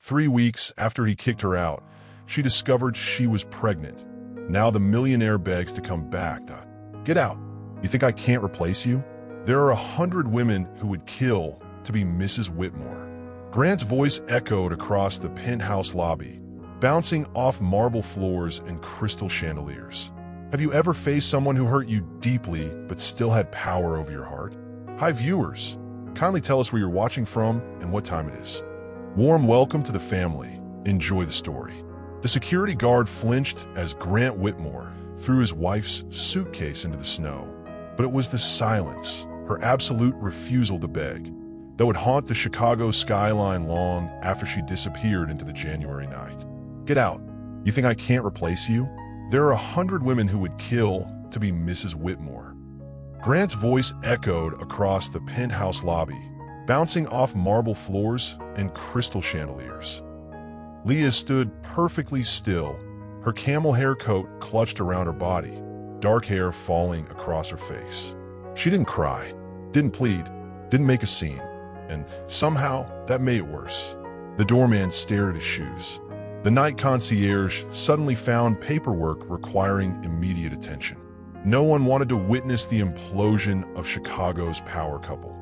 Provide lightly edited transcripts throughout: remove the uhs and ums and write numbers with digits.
3 weeks after he kicked her out, she discovered she was pregnant. Now the millionaire begs to come back. Get out. You think I can't replace you? There are 100 women who would kill to be Mrs. Whitmore. Grant's voice echoed across the penthouse lobby, bouncing off marble floors and crystal chandeliers. Have you ever faced someone who hurt you deeply but still had power over your heart? Hi viewers, kindly tell us where you're watching from and what time it is. Warm welcome to the family. Enjoy the story. The security guard flinched as Grant Whitmore threw his wife's suitcase into the snow. But it was the silence, her absolute refusal to beg, that would haunt the Chicago skyline long after she disappeared into the January night. Get out. You think I can't replace you? There are 100 women who would kill to be Mrs. Whitmore. Grant's voice echoed across the penthouse lobby, bouncing off marble floors and crystal chandeliers. Leah stood perfectly still, her camel hair coat clutched around her body, dark hair falling across her face. She didn't cry, didn't plead, didn't make a scene, and somehow that made it worse. The doorman stared at his shoes. The night concierge suddenly found paperwork requiring immediate attention. No one wanted to witness the implosion of Chicago's power couple,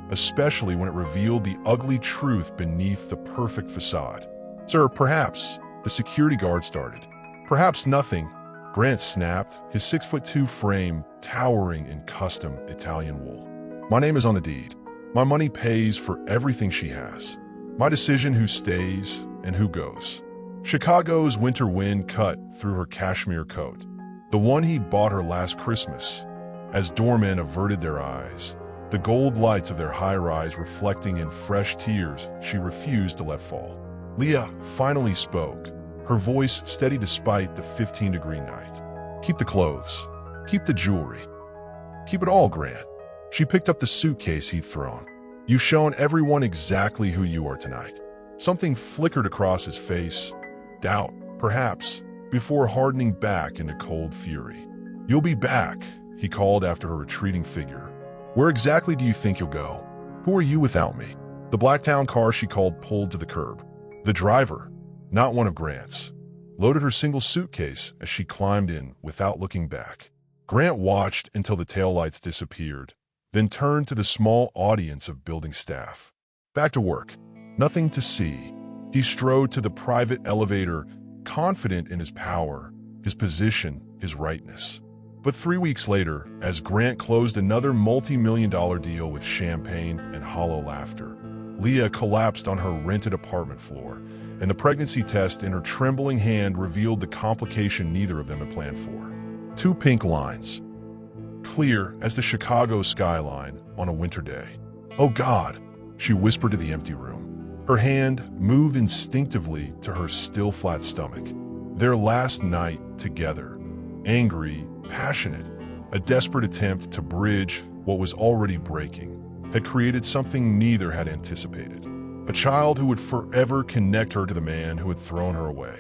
especially when it revealed the ugly truth beneath the perfect facade. Sir, perhaps, the security guard started. Perhaps nothing, Grant snapped, his 6'2" frame towering in custom Italian wool. My name is on the deed. My money pays for everything she has. My decision who stays and who goes. Chicago's winter wind cut through her cashmere coat, the one he bought her last Christmas. As doormen averted their eyes, the gold lights of their high-rise reflecting in fresh tears she refused to let fall. Leah finally spoke, her voice steady despite the 15-degree night. Keep the clothes. Keep the jewelry. Keep it all, Grant. She picked up the suitcase he'd thrown. You've shown everyone exactly who you are tonight. Something flickered across his face. Doubt, perhaps, before hardening back into cold fury. You'll be back, he called after her retreating figure. Where exactly do you think you'll go? Who are you without me? The Blacktown car she called pulled to the curb. The driver, not one of Grant's, loaded her single suitcase as she climbed in without looking back. Grant watched until the taillights disappeared, then turned to the small audience of building staff. Back to work. Nothing to see. He strode to the private elevator, confident in his power, his position, his rightness. But 3 weeks later, as Grant closed another multi-million-dollar deal with champagne and hollow laughter, Leah collapsed on her rented apartment floor, and the pregnancy test in her trembling hand revealed the complication neither of them had planned for. 2 pink lines, clear as the Chicago skyline on a winter day. Oh God, she whispered to the empty room. Her hand moved instinctively to her still flat stomach. Their last night together, angry, passionate, a desperate attempt to bridge what was already breaking, had created something neither had anticipated. A child who would forever connect her to the man who had thrown her away.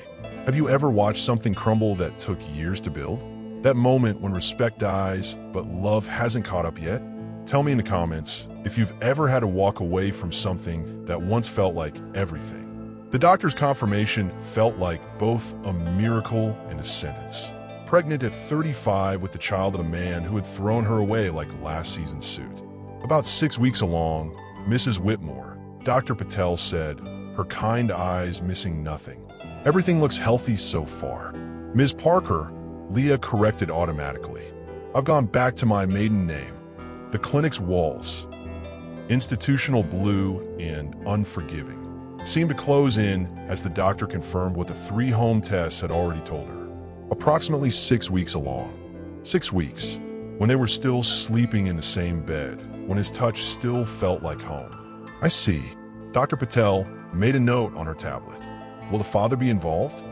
Have you ever watched something crumble that took years to build? That moment when respect dies, but love hasn't caught up yet? Tell me in the comments if you've ever had to walk away from something that once felt like everything. The doctor's confirmation felt like both a miracle and a sentence. Pregnant at 35 with the child of a man who had thrown her away like last season's suit. About 6 weeks along, Mrs. Whitmore, Dr. Patel said, her kind eyes missing nothing. Everything looks healthy so far. Ms. Parker, Leah corrected automatically. I've gone back to my maiden name. The clinic's walls, institutional blue and unforgiving, seemed to close in as the doctor confirmed what the 3 home tests had already told her. Approximately 6 weeks along. 6 weeks, when they were still sleeping in the same bed, when his touch still felt like home. I see. Dr. Patel made a note on her tablet. Will the father be involved?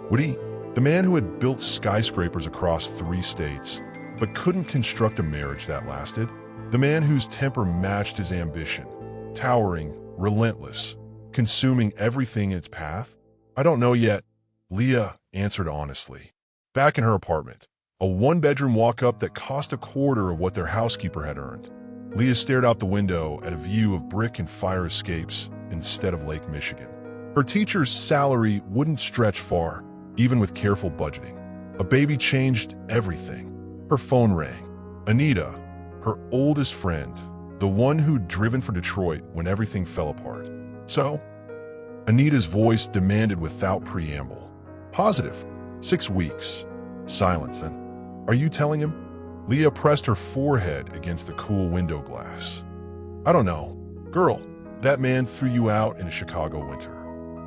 Would he? The man who had built skyscrapers across 3 states, but couldn't construct a marriage that lasted. The man whose temper matched his ambition, towering, relentless, consuming everything in its path? I don't know yet, Leah answered honestly. Back in her apartment, a 1-bedroom walk-up that cost a quarter of what their housekeeper had earned. Leah stared out the window at a view of brick and fire escapes instead of Lake Michigan. Her teacher's salary wouldn't stretch far, even with careful budgeting. A baby changed everything. Her phone rang. Anita, her oldest friend, the one who'd driven for Detroit when everything fell apart. So, Anita's voice demanded without preamble. Positive. 6 weeks. Silence then. Are you telling him? Leah pressed her forehead against the cool window glass. I don't know. Girl, that man threw you out in a Chicago winter.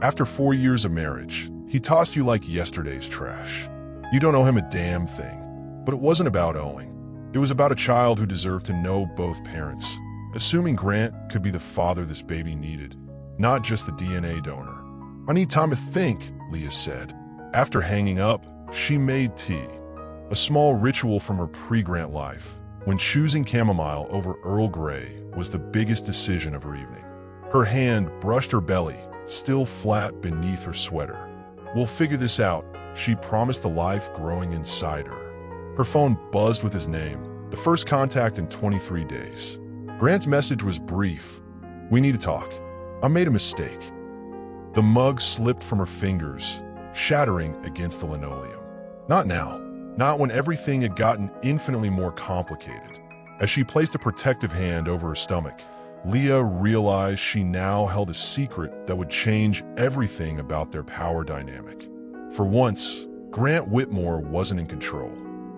After 4 years of marriage, he tossed you like yesterday's trash. You don't owe him a damn thing. But it wasn't about owing. It was about a child who deserved to know both parents, assuming Grant could be the father this baby needed, not just the DNA donor. I need time to think, Leah said. After hanging up, she made tea, a small ritual from her pre-Grant life, when choosing chamomile over Earl Grey was the biggest decision of her evening. Her hand brushed her belly, still flat beneath her sweater. We'll figure this out, she promised the life growing inside her. Her phone buzzed with his name, the first contact in 23 days. Grant's message was brief. We need to talk. I made a mistake. The mug slipped from her fingers, shattering against the linoleum. Not now. Not when everything had gotten infinitely more complicated. As she placed a protective hand over her stomach, Leah realized she now held a secret that would change everything about their power dynamic. For once, Grant Whitmore wasn't in control.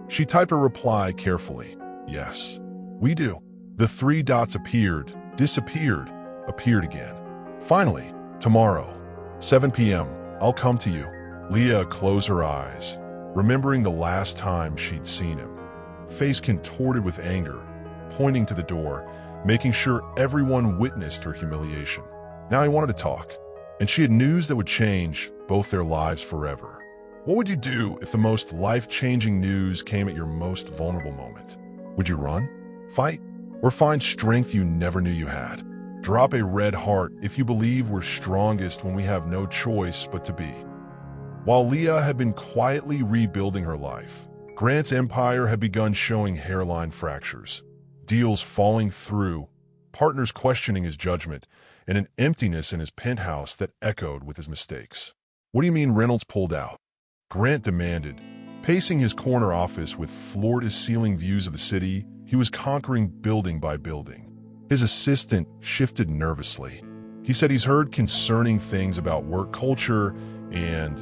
She typed a reply carefully. Yes, we do. The 3 dots appeared, disappeared, appeared again. Finally, tomorrow, 7 p.m., I'll come to you. Leah closed her eyes, remembering the last time she'd seen him. Face contorted with anger, pointing to the door, making sure everyone witnessed her humiliation. Now he wanted to talk, and she had news that would change both their lives forever. What would you do if the most life-changing news came at your most vulnerable moment? Would you run, fight, or find strength you never knew you had? Drop a red heart if you believe we're strongest when we have no choice but to be. While Leah had been quietly rebuilding her life, Grant's empire had begun showing hairline fractures, deals falling through, partners questioning his judgment, and an emptiness in his penthouse that echoed with his mistakes. What do you mean Reynolds pulled out? Grant demanded. Pacing his corner office with floor-to-ceiling views of the city, he was conquering building by building. His assistant shifted nervously. He said he's heard concerning things about work culture and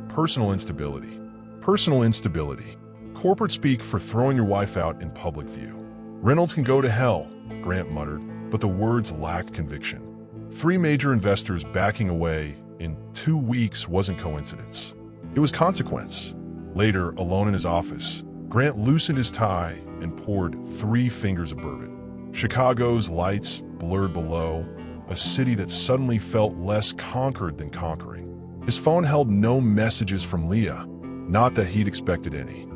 personal instability. Personal instability. Corporate speak for throwing your wife out in public view. Reynolds can go to hell, Grant muttered, but the words lacked conviction. 3 major investors backing away in 2 weeks wasn't coincidence. It was consequence. Later, alone in his office, Grant loosened his tie and poured 3 fingers of bourbon. Chicago's lights blurred below, a city that suddenly felt less conquered than conquering. His phone held no messages from Leah, not that he'd expected any.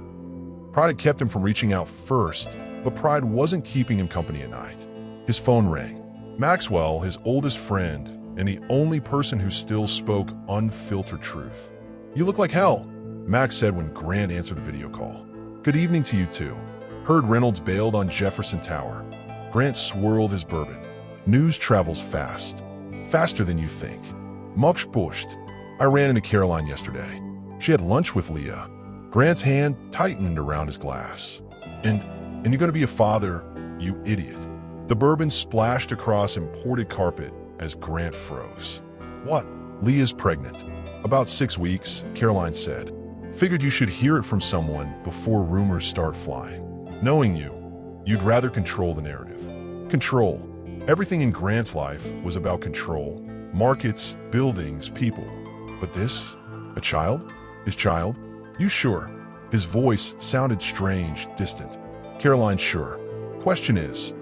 Pride had kept him from reaching out first, but pride wasn't keeping him company at night. His phone rang. Maxwell, his oldest friend, and the only person who still spoke unfiltered truth. You look like hell, Max said when Grant answered the video call. Good evening to you too. Heard Reynolds bailed on Jefferson Tower. Grant swirled his bourbon. News travels fast. Faster than you think. Much pushed. I ran into Caroline yesterday. She had lunch with Leah. Grant's hand tightened around his glass. And you're going to be a father, you idiot. The bourbon splashed across imported carpet as Grant froze. What? Leah's pregnant. About 6 weeks, Caroline said. Figured you should hear it from someone before rumors start flying. Knowing you, you'd rather control the narrative. Control. Everything in Grant's life was about control. Markets, buildings, people. But this? A child? His child? You sure? His voice sounded strange, distant. Caroline, sure. Question is,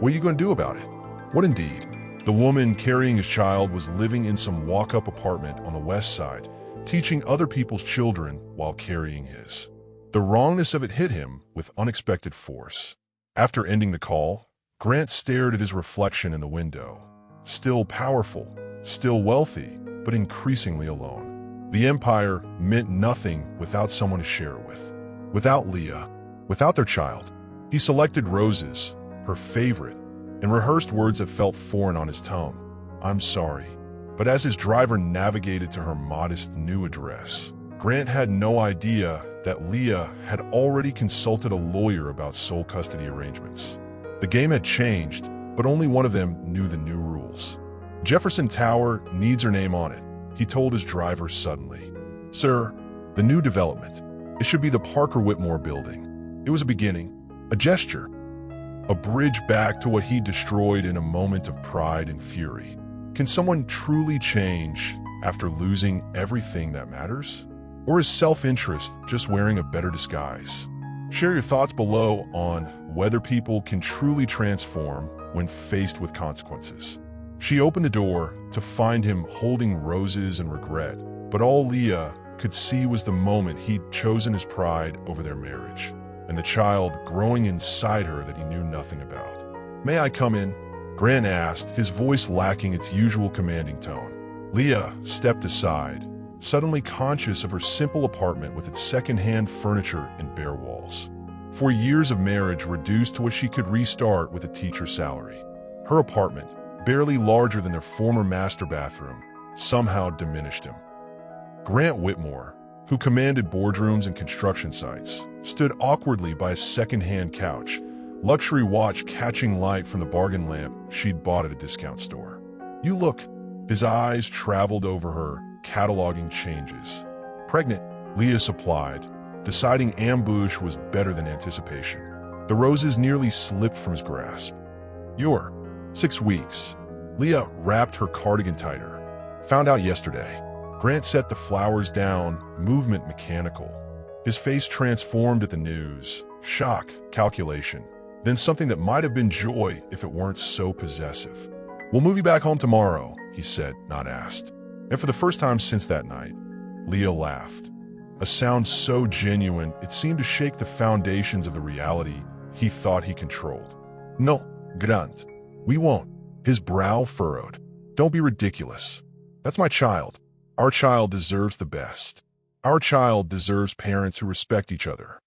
what are you going to do about it? What indeed? The woman carrying his child was living in some walk-up apartment on the west side, teaching other people's children while carrying his. The wrongness of it hit him with unexpected force. After ending the call, Grant stared at his reflection in the window. Still powerful, still wealthy, but increasingly alone. The empire meant nothing without someone to share it with. Without Leah, without their child. He selected roses, her favorite, and rehearsed words that felt foreign on his tongue. I'm sorry. But as his driver navigated to her modest new address, Grant had no idea that Leah had already consulted a lawyer about sole custody arrangements. The game had changed, but only one of them knew the new rules. Jefferson Tower needs her name on it, he told his driver suddenly. Sir, the new development. It should be the Parker Whitmore building. It was a beginning, a gesture, a bridge back to what he destroyed in a moment of pride and fury. Can someone truly change after losing everything that matters? Or is self-interest just wearing a better disguise? Share your thoughts below on whether people can truly transform when faced with consequences. She opened the door to find him holding roses and regret, but all Leah could see was the moment he'd chosen his pride over their marriage, and the child growing inside her that he knew nothing about. May I come in? Grant asked, his voice lacking its usual commanding tone. Leah stepped aside, suddenly conscious of her simple apartment with its second-hand furniture and bare walls. 4 years of marriage reduced to what she could restart with a teacher's salary. Her apartment, barely larger than their former master bathroom, somehow diminished him. Grant Whitmore, who commanded boardrooms and construction sites, stood awkwardly by a second-hand couch, luxury watch catching light from the bargain lamp she'd bought at a discount store. You look. His eyes traveled over her, cataloging changes. Pregnant, Leah supplied, deciding ambush was better than anticipation. The roses nearly slipped from his grasp. You're 6 weeks. Leah wrapped her cardigan tighter. Found out yesterday. Grant set the flowers down, movement mechanical. His face transformed at the news. Shock, calculation. Then something that might have been joy if it weren't so possessive. We'll move you back home tomorrow, he said, not asked. And for the first time since that night, Leah laughed. A sound so genuine, it seemed to shake the foundations of the reality he thought he controlled. No, Grant, we won't. His brow furrowed. Don't be ridiculous. That's my child. Our child deserves the best. Our child deserves parents who respect each other,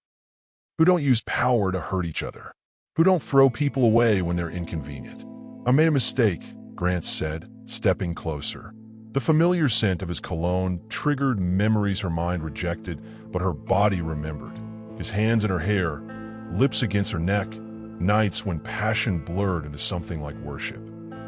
who don't use power to hurt each other, who don't throw people away when they're inconvenient. I made a mistake, Grant said, stepping closer. The familiar scent of his cologne triggered memories her mind rejected, but her body remembered. His hands in her hair, lips against her neck, nights when passion blurred into something like worship.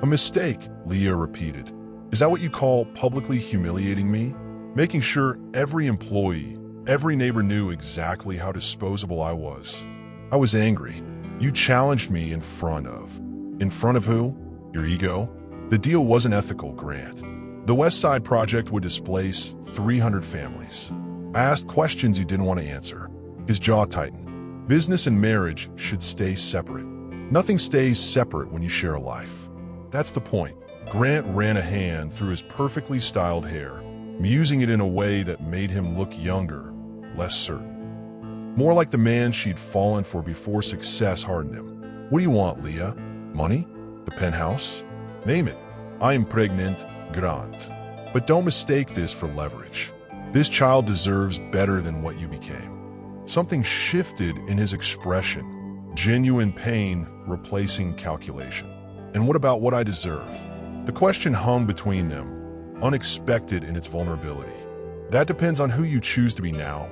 A mistake, Leah repeated. Is that what you call publicly humiliating me? Making sure every employee, every neighbor knew exactly how disposable I was. I was angry. You challenged me in front of. In front of who? Your ego? The deal wasn't ethical, Grant. The West Side Project would displace 300 families. I asked questions you didn't want to answer. His jaw tightened. Business and marriage should stay separate. Nothing stays separate when you share a life. That's the point. Grant ran a hand through his perfectly styled hair, musing it in a way that made him look younger, less certain. More like the man she'd fallen for before success hardened him. What do you want, Leah? Money? The penthouse? Name it. I am pregnant, Grant. But don't mistake this for leverage. This child deserves better than what you became. Something shifted in his expression, genuine pain replacing calculation. And what about what I deserve? The question hung between them, unexpected in its vulnerability. That depends on who you choose to be now,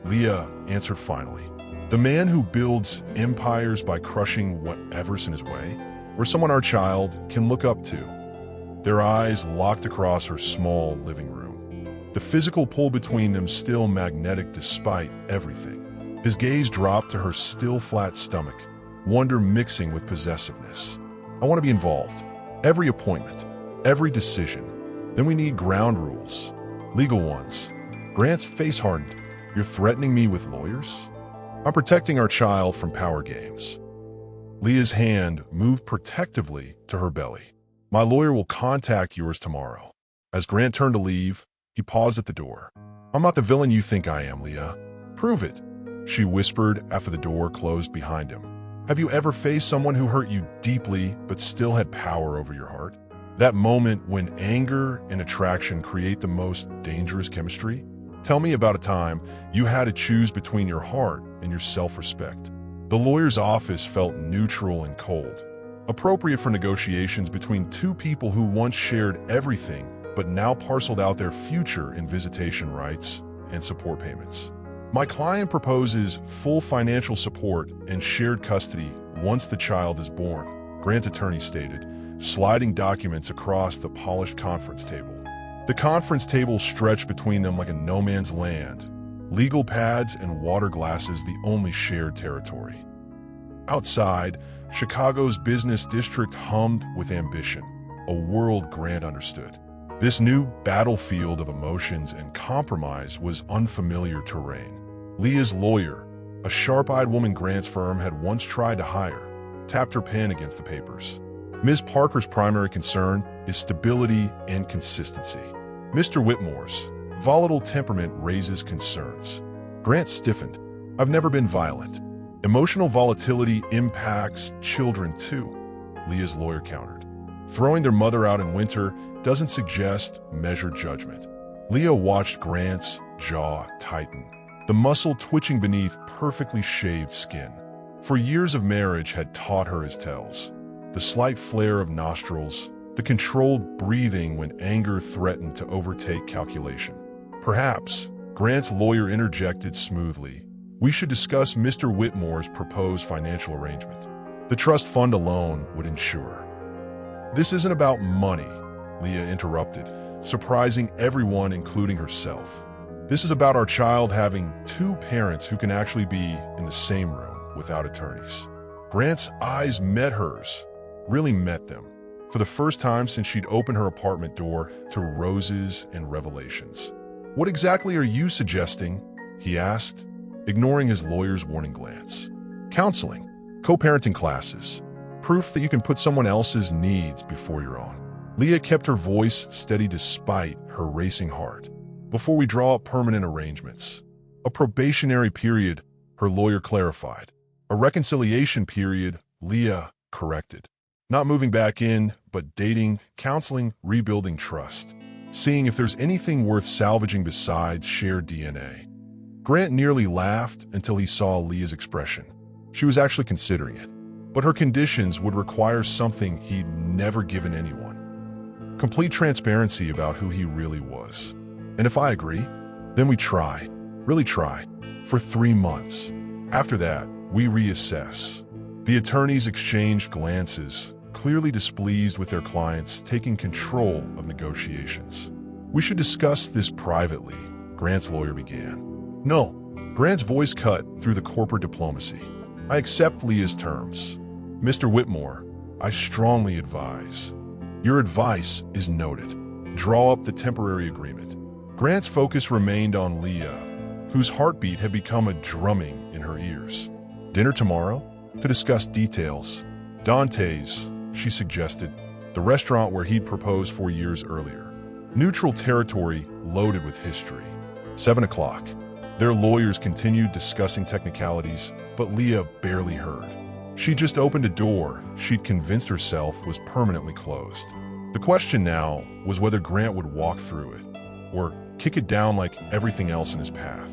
Leah answered finally. The man who builds empires by crushing whatever's in his way, or someone our child can look up to. Their eyes locked across her small living room. The physical pull between them still magnetic despite everything. His gaze dropped to her still flat stomach, wonder mixing with possessiveness. I want to be involved. Every appointment, every decision. Then we need ground rules, legal ones. Grant's face hardened. You're threatening me with lawyers? I'm protecting our child from power games. Leah's hand moved protectively to her belly. My lawyer will contact yours tomorrow. As Grant turned to leave, he paused at the door. I'm not the villain you think I am, Leah. Prove it, she whispered after the door closed behind him. Have you ever faced someone who hurt you deeply but still had power over your heart? That moment when anger and attraction create the most dangerous chemistry? Tell me about a time you had to choose between your heart and your self-respect. The lawyer's office felt neutral and cold, appropriate for negotiations between two people who once shared everything but now parceled out their future in visitation rights and support payments. My client proposes full financial support and shared custody once the child is born, Grant's attorney stated, sliding documents across the polished conference table. The conference table stretched between them like a no man's land, legal pads and water glasses the only shared territory. Outside, Chicago's business district hummed with ambition, a world Grant understood. This new battlefield of emotions and compromise was unfamiliar terrain. Leah's lawyer, a sharp-eyed woman Grant's firm had once tried to hire, tapped her pen against the papers. Ms. Parker's primary concern is stability and consistency. Mr. Whitmore's volatile temperament raises concerns. Grant stiffened. I've never been violent. Emotional volatility impacts children too, Leah's lawyer countered. Throwing their mother out in winter doesn't suggest measured judgment. Leah watched Grant's jaw tighten, the muscle twitching beneath perfectly shaved skin. For years of marriage had taught her his tells. The slight flare of nostrils, the controlled breathing when anger threatened to overtake calculation. Perhaps, Grant's lawyer interjected smoothly, we should discuss Mr. Whitmore's proposed financial arrangement. The trust fund alone would ensure. This isn't about money, Leah interrupted, surprising everyone including herself. This is about our child having two parents who can actually be in the same room without attorneys. Grant's eyes met hers, really met them, for the first time since she'd opened her apartment door to roses and revelations. What exactly are you suggesting? He asked, ignoring his lawyer's warning glance. Counseling, co-parenting classes, proof that you can put someone else's needs before your own. Leah kept her voice steady despite her racing heart. Before we draw up permanent arrangements. A probationary period, her lawyer clarified. A reconciliation period, Leah corrected. Not moving back in, but dating, counseling, rebuilding trust. Seeing if there's anything worth salvaging besides shared DNA. Grant nearly laughed until he saw Leah's expression. She was actually considering it. But her conditions would require something he'd never given anyone. Complete transparency about who he really was. And if I agree, then we try, really try, for 3 months. After that, we reassess. The attorneys exchanged glances, clearly displeased with their clients taking control of negotiations. We should discuss this privately, Grant's lawyer began. No, Grant's voice cut through the corporate diplomacy. I accept Leah's terms. Mr. Whitmore, I strongly advise. Your advice is noted. Draw up the temporary agreement. Grant's focus remained on Leah, whose heartbeat had become a drumming in her ears. Dinner tomorrow? To discuss details. Dante's, she suggested, the restaurant where he'd proposed 4 years earlier. Neutral territory loaded with history. 7 o'clock. Their lawyers continued discussing technicalities, but Leah barely heard. She just opened a door she'd convinced herself was permanently closed. The question now was whether Grant would walk through it, or kick it down like everything else in his path.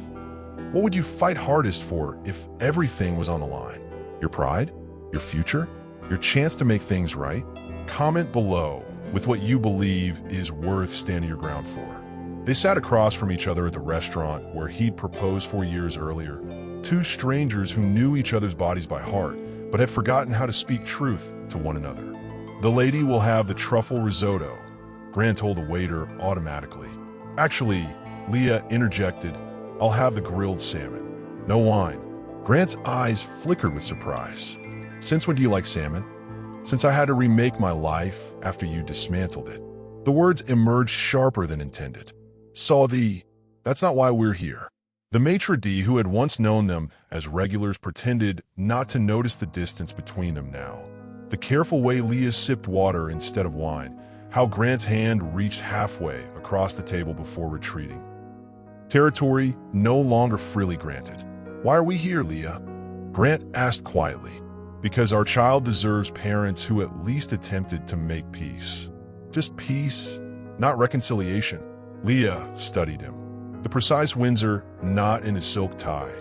What would you fight hardest for if everything was on the line? Your pride? Your future? Your chance to make things right? Comment below with what you believe is worth standing your ground for. They sat across from each other at the restaurant where he'd proposed 4 years earlier. Two strangers who knew each other's bodies by heart, but had forgotten how to speak truth to one another. The lady will have the truffle risotto, Grant told the waiter automatically. Actually, Leah interjected, I'll have the grilled salmon. No wine. Grant's eyes flickered with surprise. Since when do you like salmon? Since I had to remake my life after you dismantled it. The words emerged sharper than intended. That's not why we're here. The maitre d' who had once known them as regulars pretended not to notice the distance between them now. The careful way Leah sipped water instead of wine, how Grant's hand reached halfway across the table before retreating. Territory no longer freely granted. Why are we here, Leah? Grant asked quietly. Because our child deserves parents who at least attempted to make peace. Just peace, not reconciliation. Leah studied him. The precise Windsor knot in his silk tie,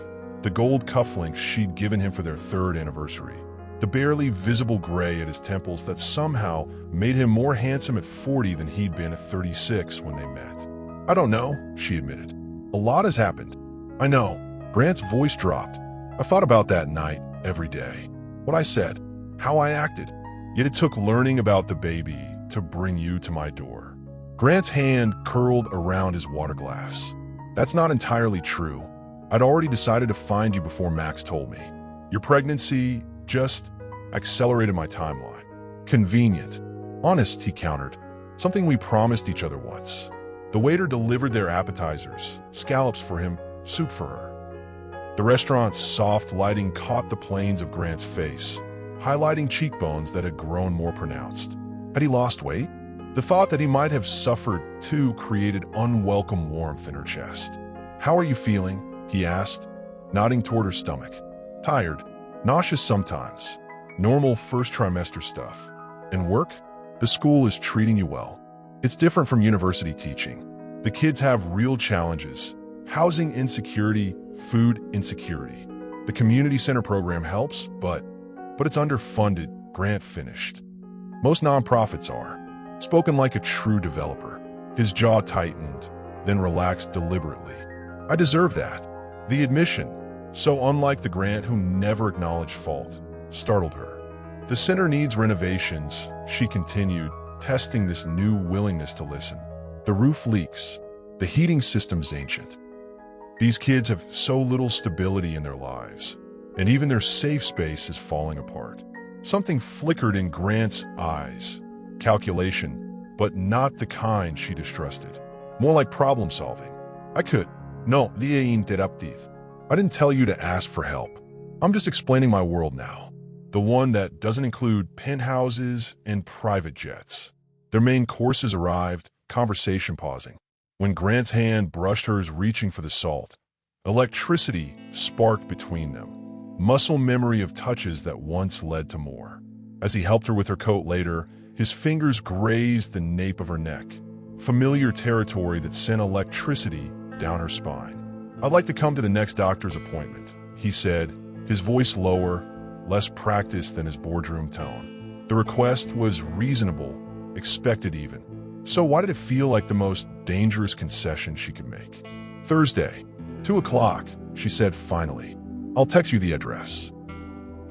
the gold cufflinks she'd given him for their 3rd anniversary. the barely visible gray at his temples that somehow made him more handsome at 40 than he'd been at 36 when they met. "I don't know," she admitted. "A lot has happened." "I know." Grant's voice dropped. "I thought about that night, every day. What I said, how I acted. Yet it took learning about the baby to bring you to my door." Grant's hand curled around his water glass. "That's not entirely true. I'd already decided to find you before Max told me. Your pregnancy just accelerated my timeline." "Convenient." "Honest," he countered. "Something we promised each other once." The waiter delivered their appetizers, scallops for him, soup for her. The restaurant's soft lighting caught the planes of Grant's face, highlighting cheekbones that had grown more pronounced. Had he lost weight? The thought that he might have suffered too created unwelcome warmth in her chest. "How are you feeling?" he asked, nodding toward her stomach. "Tired. Nauseous sometimes. Normal first trimester stuff. And work? The school is treating you well. It's different from university teaching. The kids have real challenges. Housing insecurity, food insecurity. The community center program helps, but it's underfunded," Grant finished. "Most nonprofits are." Spoken like a true developer. His jaw tightened, then relaxed deliberately. "I deserve that." The admission, so unlike the Grant who never acknowledged fault, startled her. "The center needs renovations," she continued, testing this new willingness to listen. "The roof leaks. The heating system's ancient. These kids have so little stability in their lives, and even their safe space is falling apart." Something flickered in Grant's eyes. Calculation, but not the kind she distrusted. More like problem solving. "No, Leah interrupted. I didn't tell you to ask for help. I'm just explaining my world now. The one that doesn't include penthouses and private jets." Their main courses arrived, conversation pausing. When Grant's hand brushed hers, reaching for the salt, electricity sparked between them. Muscle memory of touches that once led to more. As he helped her with her coat later, his fingers grazed the nape of her neck. Familiar territory that sent electricity down her spine. "I'd like to come to the next doctor's appointment," he said, his voice lower, less practiced than his boardroom tone. The request was reasonable, expected even. So why did it feel like the most dangerous concession she could make? "Thursday, 2 o'clock, she said finally. "I'll text you the address."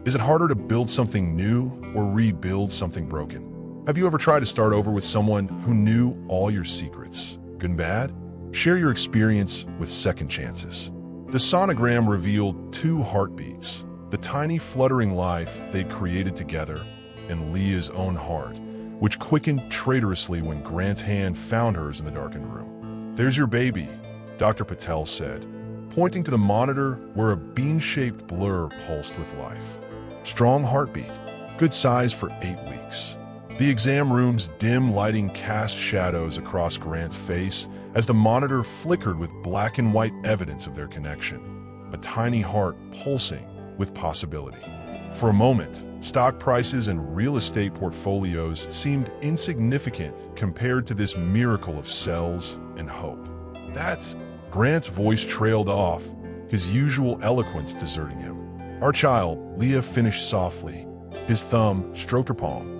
Is it harder to build something new or rebuild something broken? Have you ever tried to start over with someone who knew all your secrets, good and bad? Share your experience with second chances. The sonogram revealed 2 heartbeats, the tiny fluttering life they'd created together, and Leah's own heart, which quickened traitorously when Grant's hand found hers in the darkened room. "There's your baby," Dr. Patel said, pointing to the monitor where a bean-shaped blur pulsed with life. "Strong heartbeat, good size for 8 weeks." The exam room's dim lighting cast shadows across Grant's face as the monitor flickered with black and white evidence of their connection. A tiny heart pulsing with possibility. For a moment, stock prices and real estate portfolios seemed insignificant compared to this miracle of cells and hope. "That's..." Grant's voice trailed off, his usual eloquence deserting him. "Our child," Leah finished softly. His thumb stroked her palm.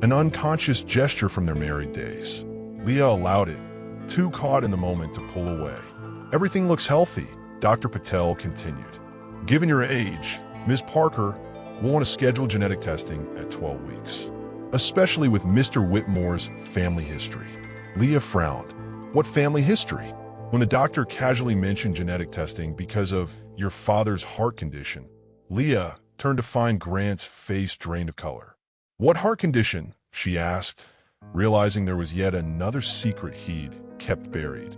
An unconscious gesture from their married days. Leah allowed it, too caught in the moment to pull away. "Everything looks healthy," Dr. Patel continued. "Given your age, Ms. Parker will want to schedule genetic testing at 12 weeks, especially with Mr. Whitmore's family history." Leah frowned. "What family history?" When the doctor casually mentioned genetic testing because of your father's heart condition, Leah turned to find Grant's face drained of color. "What heart condition?" she asked, realizing there was yet another secret he'd kept buried.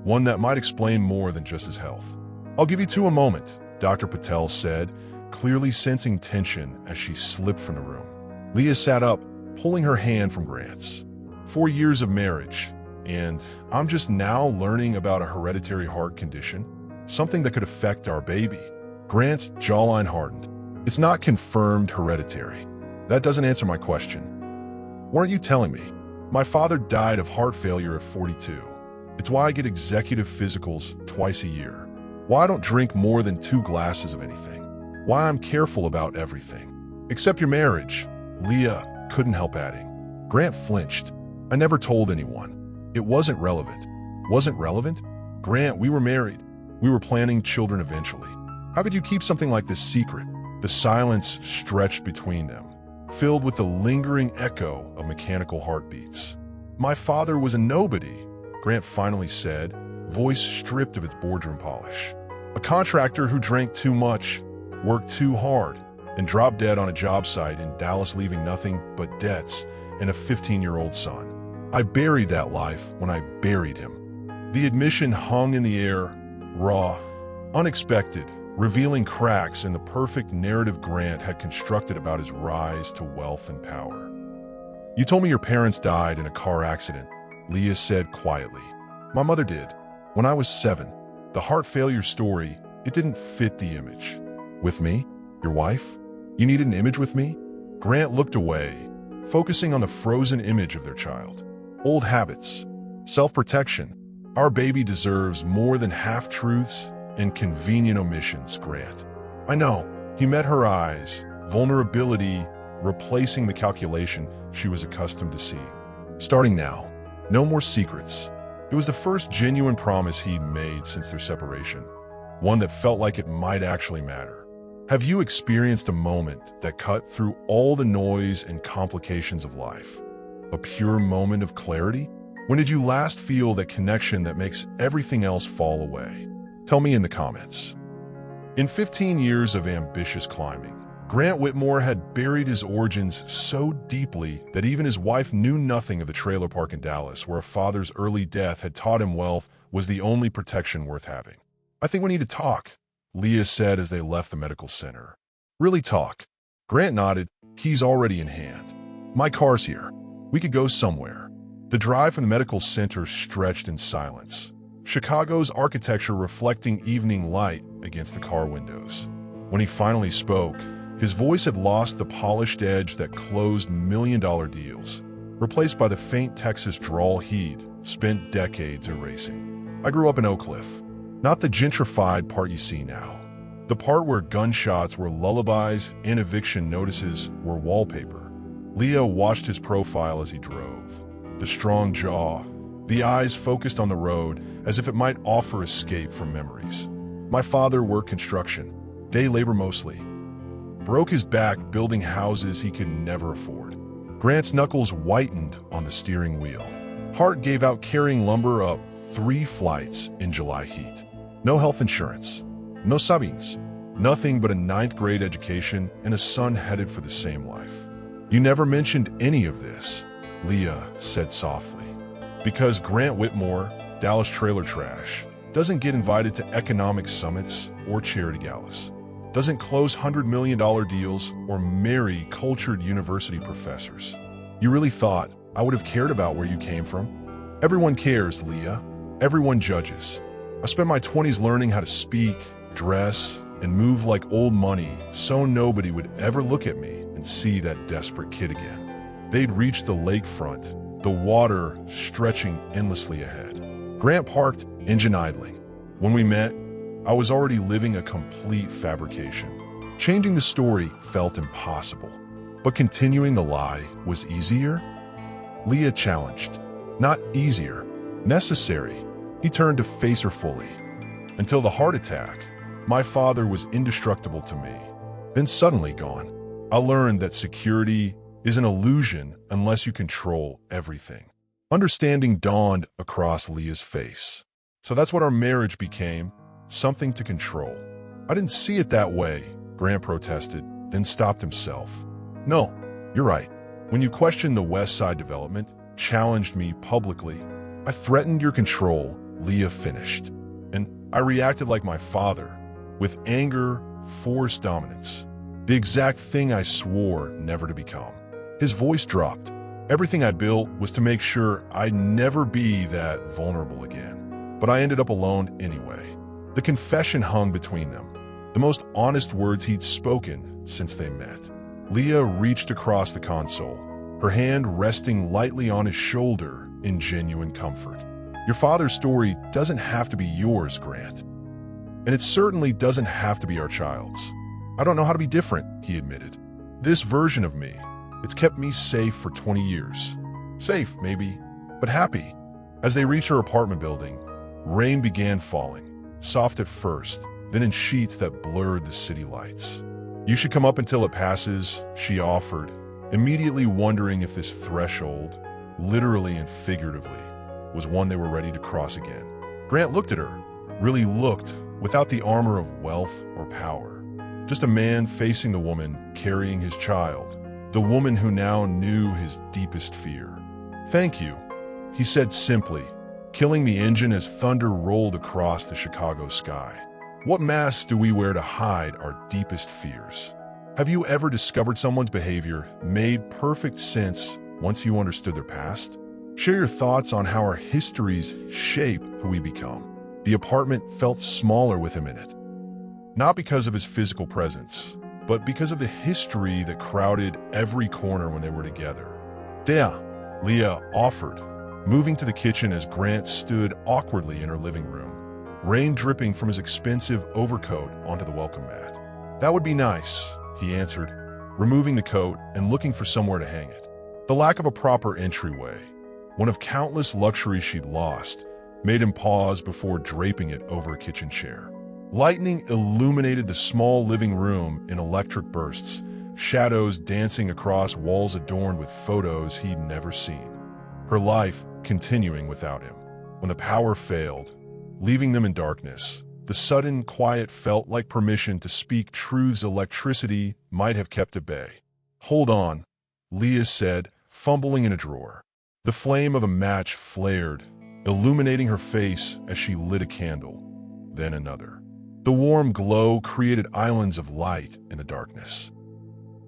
One that might explain more than just his health. "I'll give you 2 a moment," Dr. Patel said, clearly sensing tension as she slipped from the room. Leah sat up, pulling her hand from Grant's. 4 years of marriage, and I'm just now learning about a hereditary heart condition, something that could affect our baby. Grant's jawline hardened. "It's not confirmed hereditary. That doesn't answer my question." "Weren't you telling me? My father died of heart failure at 42. It's why I get executive physicals twice a year. Why I don't drink more than 2 glasses of anything. Why I'm careful about everything." Except your marriage, Leah couldn't help adding. Grant flinched. I never told anyone. It wasn't relevant. Wasn't relevant? Grant, we were married. We were planning children eventually. How could you keep something like this secret? The silence stretched between them, filled with the lingering echo of mechanical heartbeats. My father was a nobody, Grant finally said, voice stripped of its boardroom polish. A contractor who drank too much, worked too hard, and dropped dead on a job site in Dallas, leaving nothing but debts and a 15-year-old son. I buried that life when I buried him. The admission hung in the air, raw, unexpected, revealing cracks in the perfect narrative Grant had constructed about his rise to wealth and power. You told me your parents died in a car accident, Leah said quietly. My mother did. When I was 7, the heart failure story, it didn't fit the image. With me? Your wife? You needed an image with me? Grant looked away, focusing on the frozen image of their child. Old habits, self-protection. Our baby deserves more than half-truths and convenient omissions, Grant. I know. He met her eyes, vulnerability replacing the calculation she was accustomed to seeing. Starting now, no more secrets. It was the first genuine promise he'd made since their separation, one that felt like it might actually matter. Have you experienced a moment that cut through all the noise and complications of life? A pure moment of clarity? When did you last feel that connection that makes everything else fall away? Tell me in the comments. In 15 years of ambitious climbing, Grant Whitmore had buried his origins so deeply that even his wife knew nothing of the trailer park in Dallas, where a father's early death had taught him wealth was the only protection worth having. I think we need to talk, Leah said as they left the medical center. Really talk. Grant nodded, keys already in hand. My car's here. We could go somewhere. The drive from the medical center stretched in silence, Chicago's architecture reflecting evening light against the car windows. When he finally spoke, his voice had lost the polished edge that closed million-dollar deals, replaced by the faint Texas drawl he'd spent decades erasing. I grew up in Oak Cliff, not the gentrified part you see now. The part where gunshots were lullabies and eviction notices were wallpaper. Leah watched his profile as he drove. The strong jaw, the eyes focused on the road as if it might offer escape from memories. My father worked construction, day labor mostly. Broke his back building houses he could never afford. Grant's knuckles whitened on the steering wheel. Heart gave out carrying lumber up 3 flights in July heat. No health insurance, no savings, nothing but a 9th grade education and a son headed for the same life. You never mentioned any of this, Leah said softly. Because Grant Whitmore, Dallas trailer trash, doesn't get invited to economic summits or charity galas, doesn't close $100 million deals or marry cultured university professors. You really thought I would have cared about where you came from? Everyone cares, Leah. Everyone judges. I spent my 20s learning how to speak, dress, and move like old money so nobody would ever look at me and see that desperate kid again. They'd reached the lakefront, the water stretching endlessly ahead. Grant parked, engine idling. When we met, I was already living a complete fabrication. Changing the story felt impossible, but continuing the lie was easier? Leah challenged. Not easier, necessary. He turned to face her fully. Until the heart attack, my father was indestructible to me, then suddenly gone. I learned that security is an illusion unless you control everything. Understanding dawned across Leah's face. So that's what our marriage became. Something to control. I didn't see it that way, Grant protested, then stopped himself. No, you're right. When you questioned the West Side development, challenged me publicly, I threatened your control, Leah finished. And I reacted like my father, with anger, forced dominance. The exact thing I swore never to become. His voice dropped. Everything I built was to make sure I'd never be that vulnerable again. But I ended up alone anyway. The confession hung between them, the most honest words he'd spoken since they met. Leah reached across the console, her hand resting lightly on his shoulder in genuine comfort. Your father's story doesn't have to be yours, Grant. And it certainly doesn't have to be our child's. I don't know how to be different, he admitted. This version of me, it's kept me safe for 20 years. Safe, maybe, but happy. As they reached her apartment building, rain began falling, soft at first, then in sheets that blurred the city lights. "You should come up until it passes," she offered, immediately wondering if this threshold, literally and figuratively, was one they were ready to cross again. Grant looked at her, really looked, without the armor of wealth or power. Just a man facing the woman carrying his child, the woman who now knew his deepest fear. "Thank you," he said simply, killing the engine as thunder rolled across the Chicago sky. What masks do we wear to hide our deepest fears? Have you ever discovered someone's behavior made perfect sense once you understood their past? Share your thoughts on how our histories shape who we become. The apartment felt smaller with him in it. Not because of his physical presence, but because of the history that crowded every corner when they were together. "Yeah," Leah offered, moving to the kitchen as Grant stood awkwardly in her living room, rain dripping from his expensive overcoat onto the welcome mat. "That would be nice," he answered, removing the coat and looking for somewhere to hang it. The lack of a proper entryway, one of countless luxuries she'd lost, made him pause before draping it over a kitchen chair. Lightning illuminated the small living room in electric bursts, shadows dancing across walls adorned with photos he'd never seen. Her life continuing without him. When the power failed, leaving them in darkness, the sudden quiet felt like permission to speak truths electricity might have kept at bay. "Hold on," Leah said, fumbling in a drawer. The flame of a match flared, illuminating her face as she lit a candle, then another. The warm glow created islands of light in the darkness.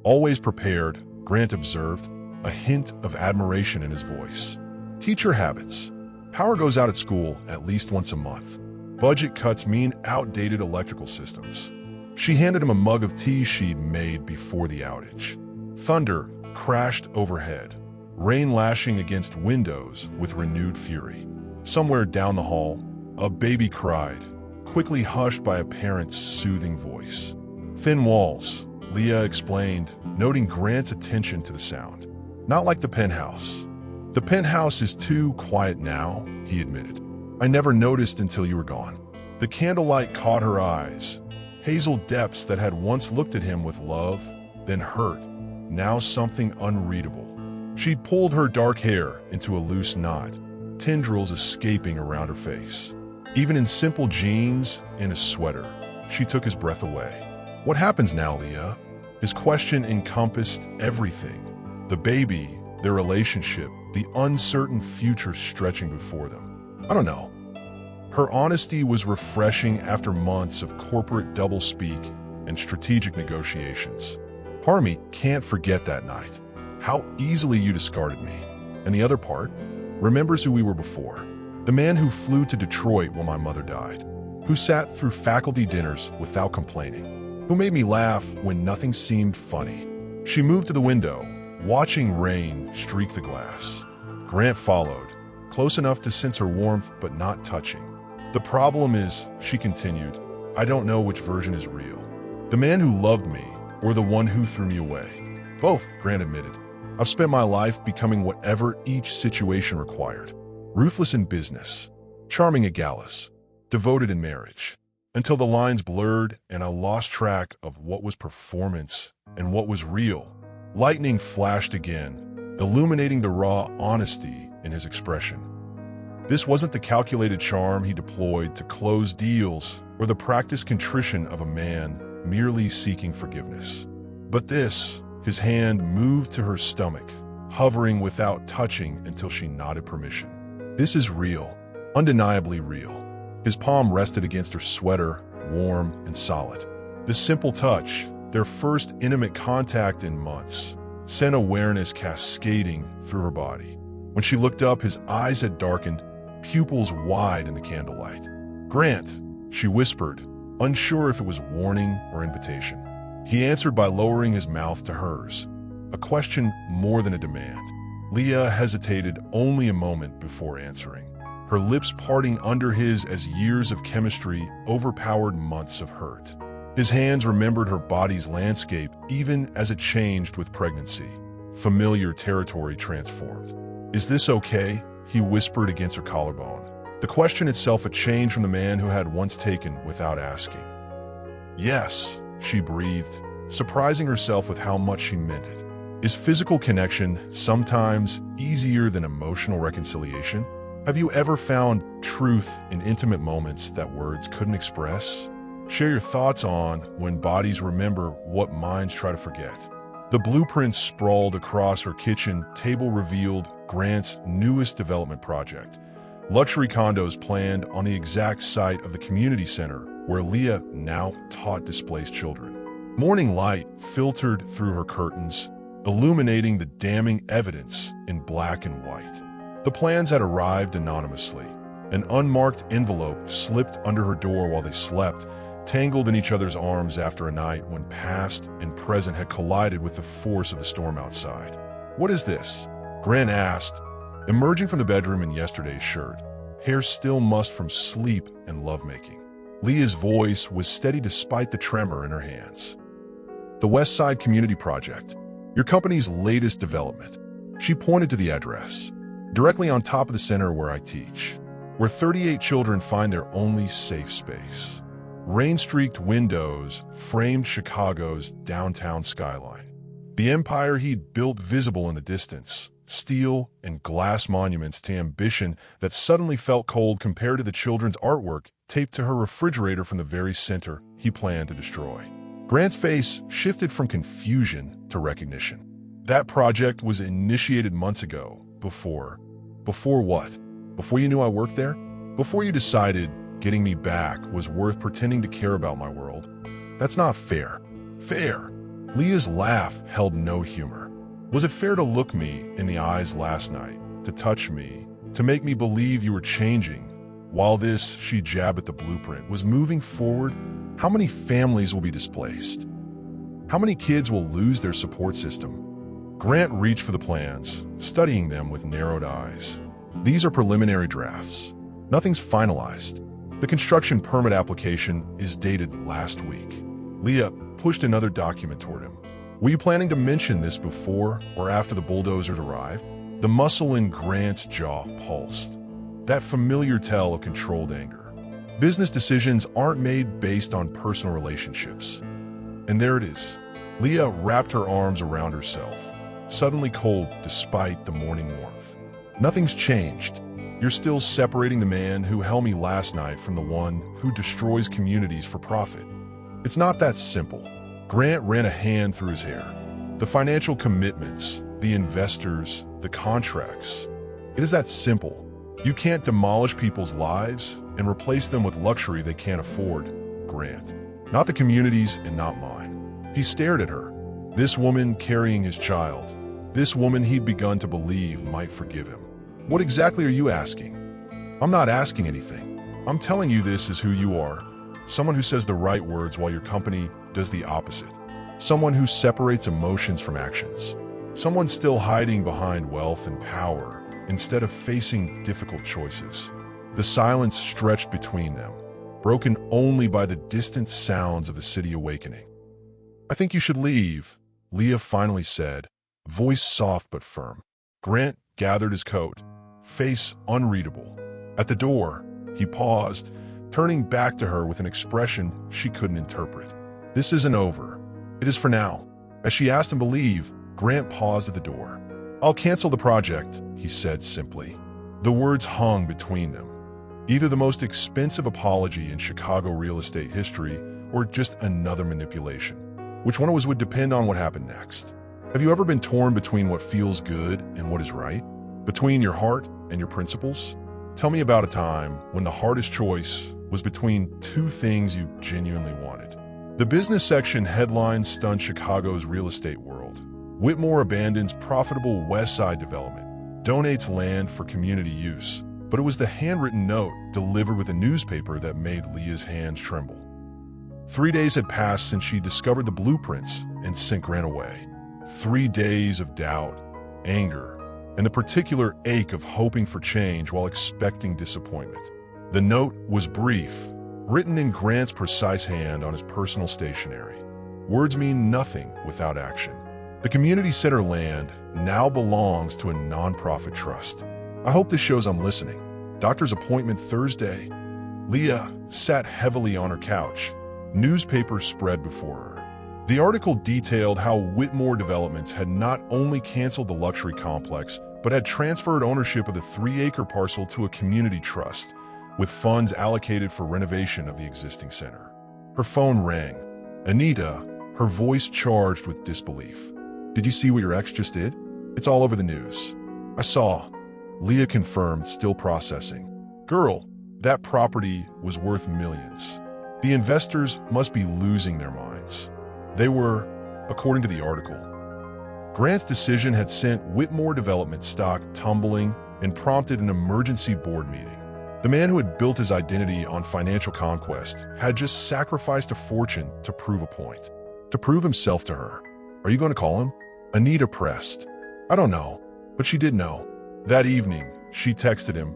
"Always prepared," Grant observed, a hint of admiration in his voice. "Teacher habits. Power goes out at school at least once a month. Budget cuts mean outdated electrical systems." She handed him a mug of tea she'd made before the outage. Thunder crashed overhead, rain lashing against windows with renewed fury. Somewhere down the hall, a baby cried, quickly hushed by a parent's soothing voice. "Thin walls," Leah explained, noting Grant's attention to the sound. "Not like the penthouse." "The penthouse is too quiet now," he admitted. "I never noticed until you were gone." The candlelight caught her eyes, hazel depths that had once looked at him with love, then hurt, now something unreadable. She'd pulled her dark hair into a loose knot, tendrils escaping around her face. Even in simple jeans and a sweater, she took his breath away. "What happens now, Leah?" His question encompassed everything. The baby, their relationship, the uncertain future stretching before them. "I don't know." Her honesty was refreshing after months of corporate doublespeak and strategic negotiations. Part of me can't forget that night. How easily you discarded me. And the other part remembers who we were before. The man who flew to Detroit when my mother died, who sat through faculty dinners without complaining, who made me laugh when nothing seemed funny. She moved to the window, watching rain streak the glass. Grant followed, close enough to sense her warmth but not touching. "The problem is," she continued, "I don't know which version is real. The man who loved me or the one who threw me away." "Both," Grant admitted. "I've spent my life becoming whatever each situation required. Ruthless in business, charming at galas, devoted in marriage, until the lines blurred and I lost track of what was performance and what was real." Lightning flashed again, illuminating the raw honesty in his expression. This wasn't the calculated charm he deployed to close deals or the practiced contrition of a man merely seeking forgiveness. But this, his hand moved to her stomach, hovering without touching until she nodded permission. "This is real, undeniably real." His palm rested against her sweater, warm and solid. The simple touch, their first intimate contact in months, sent awareness cascading through her body. When she looked up, his eyes had darkened, pupils wide in the candlelight. "Grant," she whispered, unsure if it was warning or invitation. He answered by lowering his mouth to hers, a question more than a demand. Leah hesitated only a moment before answering, her lips parting under his as years of chemistry overpowered months of hurt. His hands remembered her body's landscape even as it changed with pregnancy. Familiar territory transformed. "Is this okay?" he whispered against her collarbone. The question itself a change from the man who had once taken without asking. "Yes," she breathed, surprising herself with how much she meant it. Is physical connection sometimes easier than emotional reconciliation? Have you ever found truth in intimate moments that words couldn't express? Share your thoughts on when bodies remember what minds try to forget. The blueprints sprawled across her kitchen table revealed Grant's newest development project. Luxury condos planned on the exact site of the community center where Leah now taught displaced children. Morning light filtered through her curtains, illuminating the damning evidence in black and white. The plans had arrived anonymously. An unmarked envelope slipped under her door while they slept, tangled in each other's arms after a night when past and present had collided with the force of the storm outside. "What is this?" Grant asked, emerging from the bedroom in yesterday's shirt, hair still mussed from sleep and lovemaking. Leah's voice was steady despite the tremor in her hands. "The West Side Community Project, your company's latest development." She pointed to the address, directly on top of the center where I teach, where 38 children find their only safe space. Rain-streaked windows framed Chicago's downtown skyline. The empire he'd built visible in the distance, steel and glass monuments to ambition that suddenly felt cold compared to the children's artwork taped to her refrigerator from the very center he planned to destroy. Grant's face shifted from confusion to recognition. That project was initiated months ago, before what? Before you knew I worked there? Before you decided getting me back was worth pretending to care about my world? That's not fair. Fair. Leah's laugh held no humor. Was it fair to look me in the eyes last night, to touch me, to make me believe you were changing? While this, she jabbed at the blueprint, was moving forward, how many families will be displaced? How many kids will lose their support system? Grant reached for the plans, studying them with narrowed eyes. These are preliminary drafts. Nothing's finalized. The construction permit application is dated last week. Leah pushed another document toward him. Were you planning to mention this before or after the bulldozers arrived? The muscle in Grant's jaw pulsed. That familiar tell of controlled anger. Business decisions aren't made based on personal relationships. And there it is. Leah wrapped her arms around herself, suddenly cold despite the morning warmth. Nothing's changed. You're still separating the man who held me last night from the one who destroys communities for profit. It's not that simple. Grant ran a hand through his hair. The financial commitments, the investors, the contracts. It is that simple. You can't demolish people's lives and replace them with luxury they can't afford, Grant. Not the communities and not mine. He stared at her. This woman carrying his child. This woman he'd begun to believe might forgive him. What exactly are you asking? I'm not asking anything. I'm telling you this is who you are. Someone who says the right words while your company does the opposite. Someone who separates emotions from actions. Someone still hiding behind wealth and power instead of facing difficult choices. The silence stretched between them, broken only by the distant sounds of the city awakening. "I think you should leave," Leah finally said, voice soft but firm. Grant gathered his coat, face unreadable. At the door, he paused, turning back to her with an expression she couldn't interpret. "This isn't over. It is for now." As she asked him to leave, Grant paused at the door. "I'll cancel the project," he said simply. The words hung between them. Either the most expensive apology in Chicago real estate history or just another manipulation. Which one would depend on what happened next. Have you ever been torn between what feels good and what is right? Between your heart and your principles? Tell me about a time when the hardest choice was between two things you genuinely wanted. The business section headlines stunned Chicago's real estate world. Whitmore abandons profitable West Side development, donates land for community use. But it was the handwritten note delivered with a newspaper that made Leah's hands tremble. 3 days had passed since she discovered the blueprints and sent Grant away. 3 days of doubt, anger, and the particular ache of hoping for change while expecting disappointment. The note was brief, written in Grant's precise hand on his personal stationery. Words mean nothing without action. The community center land now belongs to a nonprofit trust. I hope this shows I'm listening. Doctor's appointment Thursday. Leah sat heavily on her couch. Newspaper spread before her. The article detailed how Whitmore Developments had not only canceled the luxury complex, but had transferred ownership of the 3-acre parcel to a community trust, with funds allocated for renovation of the existing center. Her phone rang. Anita, her voice charged with disbelief. "Did you see what your ex just did? It's all over the news." "I saw," Leah confirmed, still processing. "Girl, that property was worth millions. The investors must be losing their minds." They were, according to the article. Grant's decision had sent Whitmore Development stock tumbling and prompted an emergency board meeting. The man who had built his identity on financial conquest had just sacrificed a fortune to prove a point, to prove himself to her. "Are you going to call him?" Anita pressed. "I don't know," but she did know. That evening, she texted him,